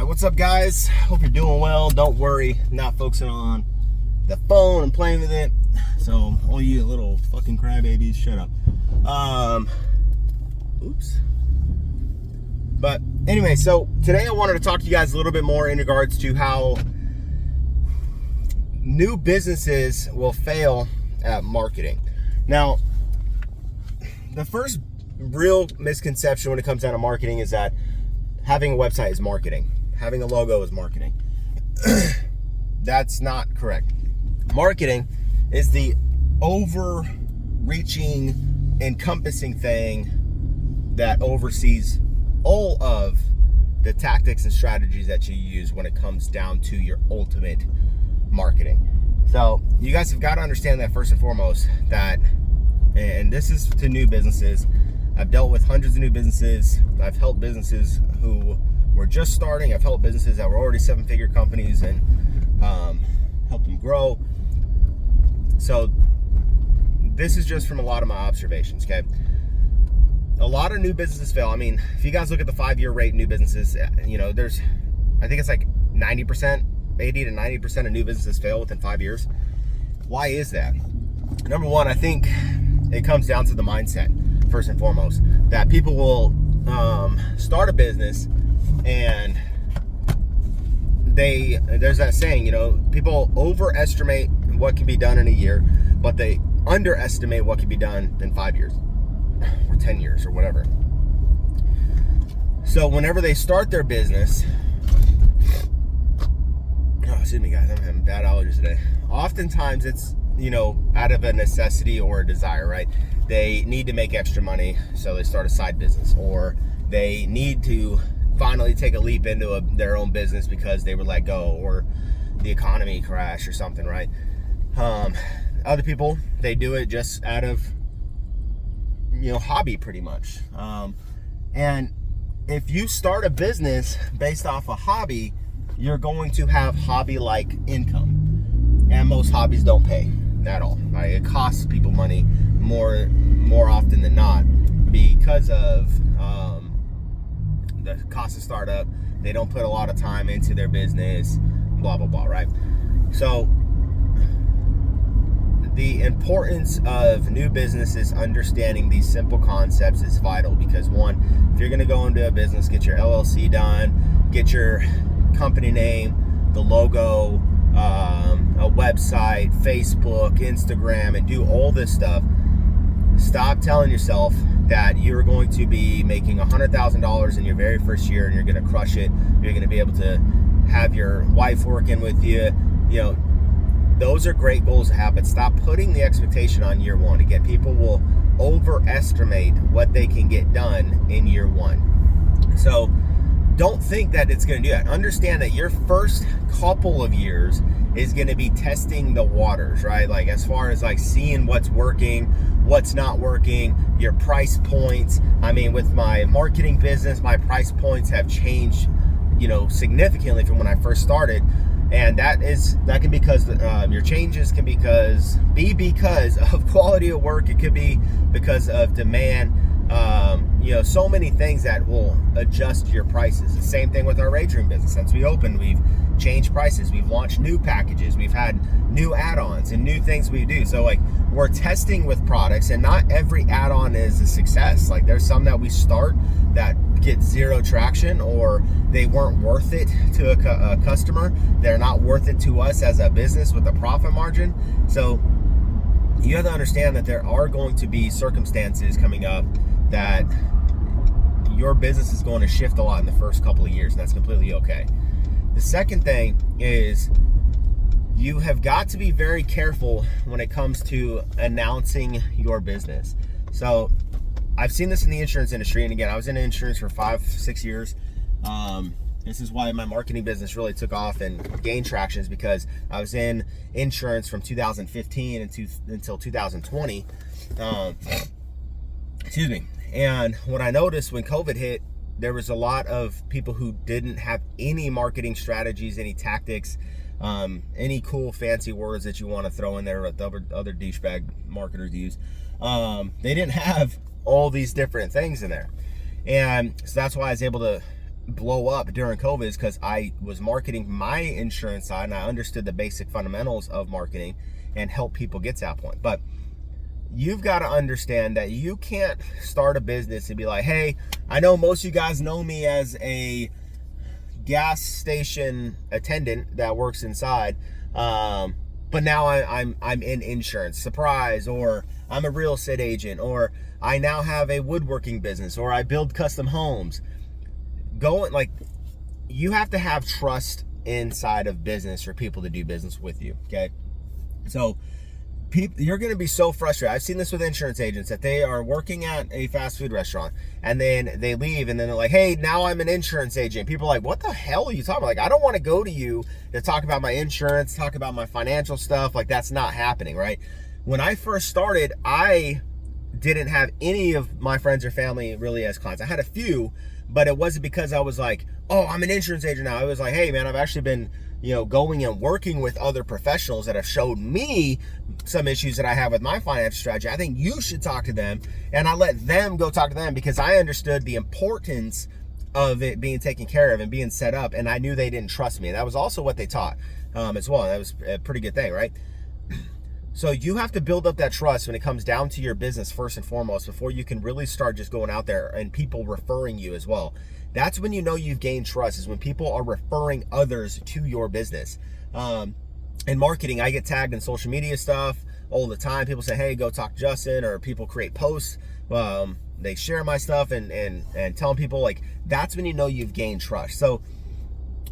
What's up, guys? Hope you're doing well. Don't worry, not focusing on the phone and playing with it. So all you little fucking crybabies, shut up. Oops. But anyway, so today I wanted to talk to you guys a little bit more in regards to how new businesses will fail at marketing. Now, the first real misconception when it comes down to marketing is that having a website is marketing. Having a logo is marketing. That's not correct. Marketing is the overreaching, encompassing thing that oversees all of the tactics and strategies that you use when it comes down to your ultimate marketing. So you guys have got to understand that first and foremost, that, and this is to new businesses. I've dealt with hundreds of new businesses. I've helped businesses who were just starting. I've helped businesses that were already seven-figure companies and helped them grow. So this is just from a lot of my observations, okay? A lot of new businesses fail. I mean, if you guys look at the 5-year rate new businesses, you know, there's, I think it's like 90%, 80 to 90% of new businesses fail within 5 years. Why is that? Number one, I think it comes down to the mindset, first and foremost, that people will start a business and there's that saying, you know, people overestimate what can be done in a year, but they underestimate what can be done in 5 years or 10 years or whatever. So whenever they start their business, excuse me guys, I'm having bad allergies today. Oftentimes it's, you know, out of a necessity or a desire, right? They need to make extra money, so they start a side business, or they need to finally take a leap into their own business because they were let go, or the economy crashed or something, right? Other people, they do it just out of, you know, hobby pretty much. And if you start a business based off a hobby, you're going to have hobby-like income, and most hobbies don't pay at all, right? It costs people money more often than not because of the cost of startup. They don't put a lot of time into their business, blah blah blah, right? So the importance of new businesses understanding these simple concepts is vital, because one, if you're going to go into a business, get your LLC done, get your company name, the logo, a website, Facebook, Instagram, and do all this stuff. Stop telling yourself that you're going to be making $100,000 in your very first year and you're going to crush it. You're going to be able to have your wife working with you. You know, those are great goals to have, but stop putting the expectation on year one. Again, people will overestimate what they can get done in year one. So don't think that it's going to do that. Understand that your first couple of years is going to be testing the waters, right? Like as far as like seeing what's working, what's not working, your price points. I mean, with my marketing business, my price points have changed, you know, significantly from when I first started. And that can be because your changes can be because of quality of work. It could be because of demand. You know, so many things that will adjust your prices. The same thing with our Rage Room business. Since we opened, we've changed prices. We've launched new packages. We've had new add-ons and new things we do. So like, we're testing with products, and not every add-on is a success. Like there's some that we start that get zero traction, or they weren't worth it to a customer. They're not worth it to us as a business with a profit margin. So you have to understand that there are going to be circumstances coming up that your business is going to shift a lot in the first couple of years, and that's completely okay. The second thing is you have got to be very careful when it comes to announcing your business. So I've seen this in the insurance industry, and again, I was in insurance for 5-6 years. This is why my marketing business really took off and gained traction, is because I was in insurance from 2015 until 2020. Excuse me. And what I noticed when COVID hit, there was a lot of people who didn't have any marketing strategies, any tactics, any cool fancy words that you want to throw in there that other douchebag marketers use. They didn't have all these different things in there. And so that's why I was able to blow up during COVID is because I was marketing my insurance side and I understood the basic fundamentals of marketing and help people get to that point. But you've got to understand that you can't start a business and be like, hey, I know most of you guys know me as a gas station attendant that works inside, but now I'm in insurance, surprise, or I'm a real estate agent, or I now have a woodworking business, or I build custom homes. You have to have trust inside of business for people to do business with you. Okay, so you're going to be so frustrated. I've seen this with insurance agents that they are working at a fast food restaurant and then they leave and then they're like, hey, now I'm an insurance agent. People are like, what the hell are you talking about? Like, I don't want to go to you to talk about my insurance, talk about my financial stuff. Like, that's not happening, right? When I first started, I didn't have any of my friends or family really as clients. I had a few, but it wasn't because I was like, oh, I'm an insurance agent now. I was like, hey man, I've actually been, going and working with other professionals that have showed me some issues that I have with my financial strategy. I think you should talk to them. And I let them go talk to them because I understood the importance of it being taken care of and being set up. And I knew they didn't trust me. That was also what they taught as well. That was a pretty good thing, right? So you have to build up that trust when it comes down to your business first and foremost before you can really start just going out there and people referring you as well. That's when you know you've gained trust, is when people are referring others to your business. In marketing, I get tagged in social media stuff all the time. People say, hey, go talk to Justin, or people create posts. They share my stuff and telling people, like, that's when you know you've gained trust. So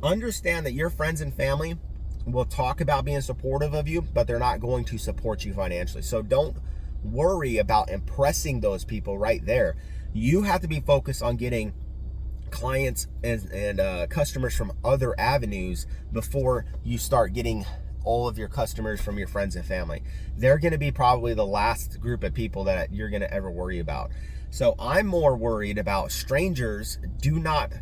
understand that your friends and family will talk about being supportive of you, but they're not going to support you financially. So don't worry about impressing those people right there. You have to be focused on getting clients and customers from other avenues before you start getting all of your customers from your friends and family. They're going to be probably the last group of people that you're going to ever worry about. So I'm more worried about strangers. Do not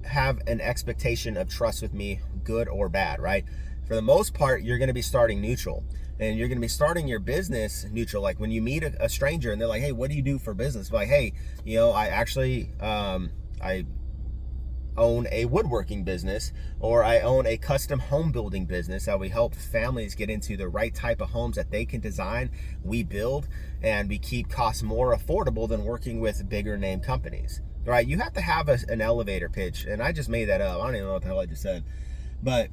have an expectation of trust with me, good or bad, right? For the most part, you're going to be starting neutral, and you're going to be starting your business neutral. Like when you meet a stranger and they're like, hey, what do you do for business? Like, hey, I actually, I own a woodworking business, or I own a custom home building business that we help families get into the right type of homes that they can design, we build, and we keep costs more affordable than working with bigger name companies, right? You have to have an elevator pitch, and I just made that up. I don't even know what the hell I just said, but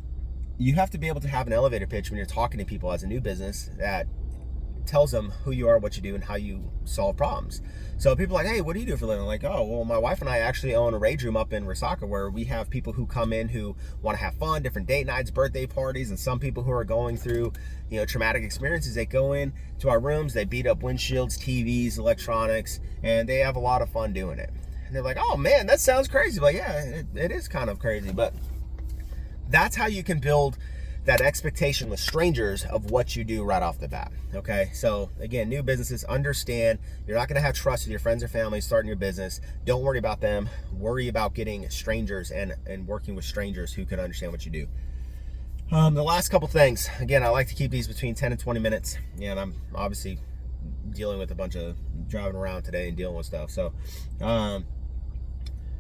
you have to be able to have an elevator pitch when you're talking to people as a new business that tells them who you are, what you do, and how you solve problems. So people are like, hey, what do you do for a living? I'm like, oh, well, my wife and I actually own a rage room up in Resaca where we have people who come in who want to have fun, different date nights, birthday parties, and some people who are going through, traumatic experiences. They go in to our rooms, they beat up windshields, TVs, electronics, and they have a lot of fun doing it. And they're like, oh man, that sounds crazy. Like, yeah, it is kind of crazy, but that's how you can build that expectation with strangers of what you do right off the bat. Okay, so again, new businesses, understand you're not going to have trust with your friends or family starting your business. Don't worry about them. Worry about getting strangers and working with strangers who can understand what you do. The last couple things, again, I like to keep these between 10 and 20 minutes, and I'm obviously dealing with a bunch of driving around today and dealing with stuff. So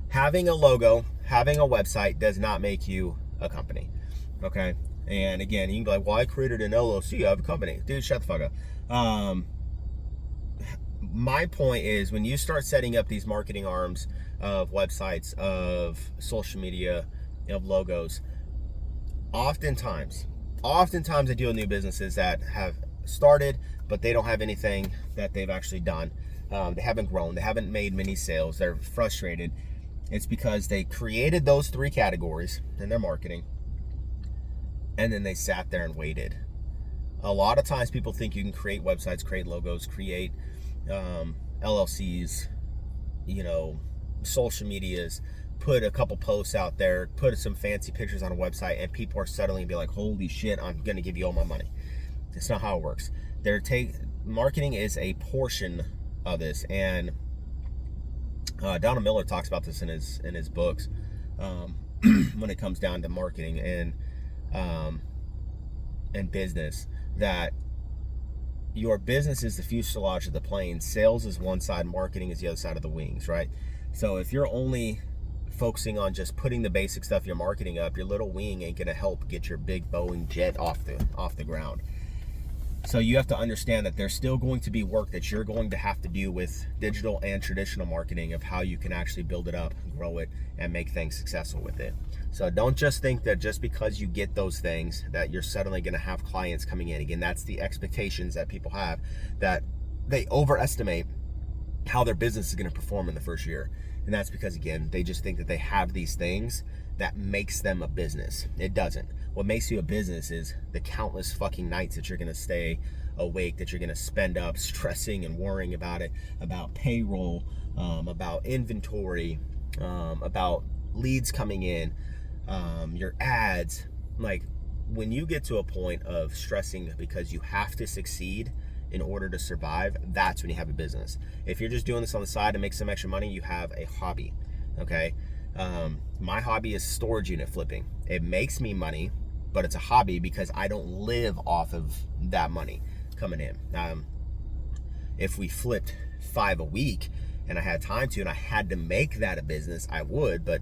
having a logo, having a website does not make you a company. Okay, and again, you can be like, well, I created an LLC, I have a company. Dude, shut the fuck up. My point is, when you start setting up these marketing arms of websites, of social media, of logos, oftentimes I deal with new businesses that have started, but they don't have anything that they've actually done. They haven't grown, they haven't made many sales, they're frustrated. It's because they created those 3 categories in their marketing, and then they sat there and waited. A lot of times people think you can create websites, create logos, create LLCs, social medias, put a couple posts out there, put some fancy pictures on a website, and people are suddenly be like, holy shit, I'm going to give you all my money. It's not how it works. Marketing is a portion of this, and Donald Miller talks about this in his books when it comes down to marketing and business, that your business is the fuselage of the plane. Sales is one side, marketing is the other side of the wings, right? So if you're only focusing on just putting the basic stuff, your marketing up, your little wing ain't gonna help get your big Boeing jet off the ground. So you have to understand that there's still going to be work that you're going to have to do with digital and traditional marketing of how you can actually build it up, grow it, and make things successful with it. So don't just think that just because you get those things that you're suddenly going to have clients coming in. Again, that's the expectations that people have, that they overestimate how their business is going to perform in the first year. And that's because, again, they just think that they have these things that makes them a business. It doesn't. What makes you a business is the countless fucking nights that you're going to stay awake, that you're going to spend up stressing and worrying about it, about payroll, about inventory, about leads coming in, your ads. Like, when you get to a point of stressing because you have to succeed in order to survive, that's when you have a business. If you're just doing this on the side to make some extra money, you have a hobby. Okay. My hobby is storage unit flipping. It makes me money, but it's a hobby because I don't live off of that money coming in. If we flipped 5 a week and I had time to, and I had to make that a business, I would, but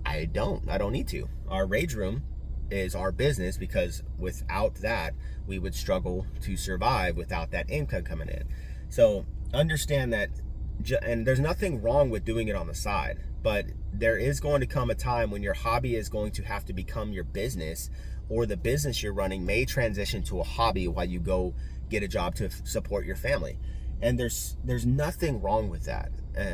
I don't need to. Our rage room is our business because without that, we would struggle to survive without that income coming in. So understand that, and there's nothing wrong with doing it on the side, but there is going to come a time when your hobby is going to have to become your business, or the business you're running may transition to a hobby while you go get a job to support your family. And there's nothing wrong with that.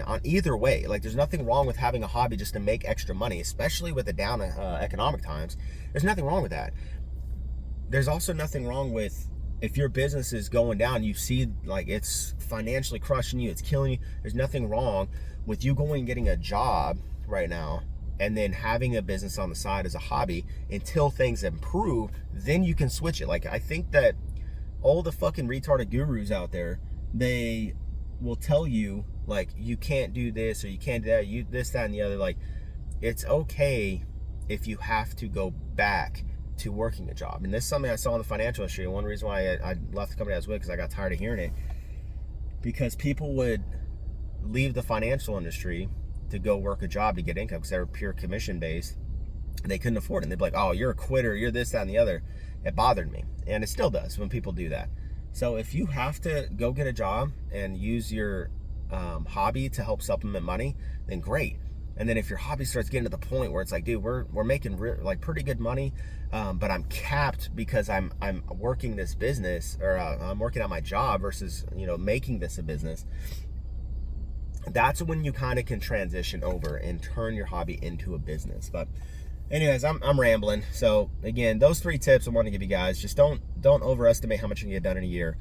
On either way, like, there's nothing wrong with having a hobby just to make extra money, especially with the down economic times. There's nothing wrong with that. There's also nothing wrong with, if your business is going down, you see like it's financially crushing you, it's killing you. There's nothing wrong with you going and getting a job right now and then having a business on the side as a hobby until things improve. Then you can switch it. Like, I think that all the fucking retarded gurus out there, they will tell you, like, you can't do this or you can't do that, you this, that, and the other. Like, it's okay if you have to go back to working a job. And this is something I saw in the financial industry. One reason why I left the company I was with, because I got tired of hearing it. Because people would leave the financial industry to go work a job to get income because they were pure commission based. They couldn't afford it. And they'd be like, oh, you're a quitter, you're this, that, and the other. It bothered me. And it still does when people do that. So if you have to go get a job and use your hobby to help supplement money, then great. And then if your hobby starts getting to the point where it's like, dude, we're making like pretty good money, but I'm capped because I'm working this business, or I'm working at my job versus, making this a business. That's when you kind of can transition over and turn your hobby into a business. But anyways, I'm rambling. So again, those 3 tips I want to give you guys. Just don't overestimate how much you can get done in a year.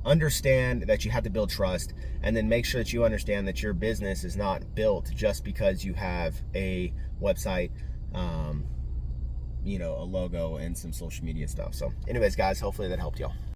Understand that you have to build trust, and then make sure that you understand that your business is not built just because you have a website, a logo, and some social media stuff. So anyways, guys, hopefully that helped y'all.